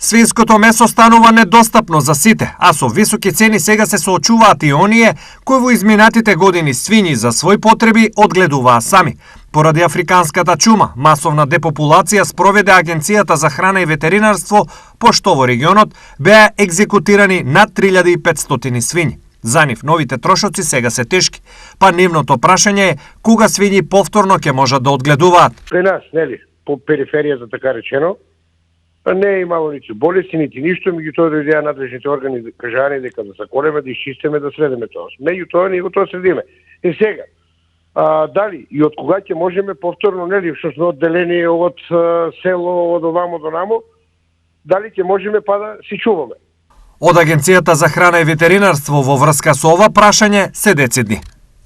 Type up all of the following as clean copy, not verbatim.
Свинското месо станува недостапно за сите, а со високи цени сега се соочуваат и оние кои во изминатите години свињи за своји потреби одгледуваа сами. Поради африканската чума, масовна депопулација спроведе Агенцијата за храна и ветеринарство, пошто во регионот беа екзекутирани над 3500 свињи. За нив новите трошоци сега се тешки, па нивното прашање е кога свињи повторно ќе можат да одгледуваат. При нас, нели, по периферијата така речено, не е имало нити болести, нити ништо, меѓутоа дојдеа надлежните органи да кажани дека да се колеме, да изчистиме, да средиме тоа. Меѓутоа ние го тоа средиме. И сега, дали и од кога ќе можеме повторно, нели, што сме одделени од село, од овамо до намо, дали ќе можеме па да си чуваме. Од Агенцијата за храна и ветеринарство во врска со ова прашање се децидни.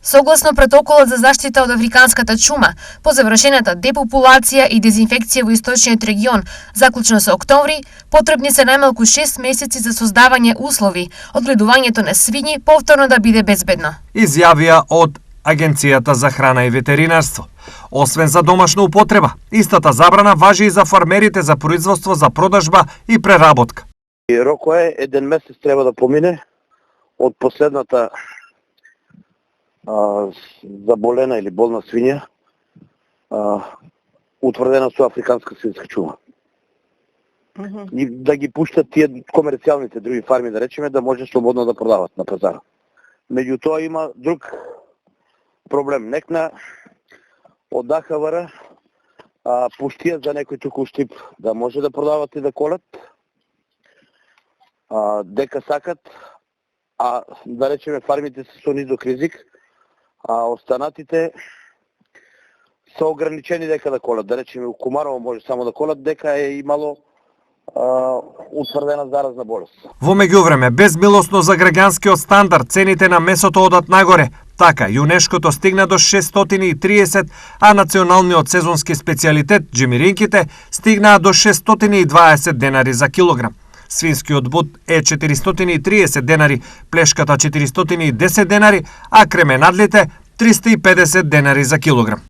Согласно протоколот за заштита од африканската чума, по завршената депопулација и дезинфекција во источниот регион, заклучно со октомври, потребни се најмалку 6 месеци за создавање услови, одгледувањето на свињи повторно да биде безбедно. Изјавија од Агенцијата за храна и ветеринарство. Освен за домашна употреба, истата забрана важи и за фармерите за производство за продажба и преработка. Рокот е 1 месец треба да помине од последната заболена или болна свиња, утврдена со африканска свинска чума. И да ги пуштат тие комерцијалните други фарми, да речеме, да може слободно да продават на пазара. Меѓутоа има друг проблем. Некна од ДХВР пуштија за некој туку штип да може да продават и да колат, дека сакат, да речеме фармите се со низок ризик, останатите се ограничени дека да колат. Да речеме, у Комарово може само да колат, дека е имало утврдена заразна болест. Во меѓувреме, безмилосно за граѓанскиот стандард, цените на месото одат нагоре. Така, јунешкото стигна до 630, а националниот сезонски специјалитет, джемиринките, стигнаа до 620 денари за килограм. Свинскиот бут е 430 денари, плешката 410 денари, а кременадлите 350 денари за килограм.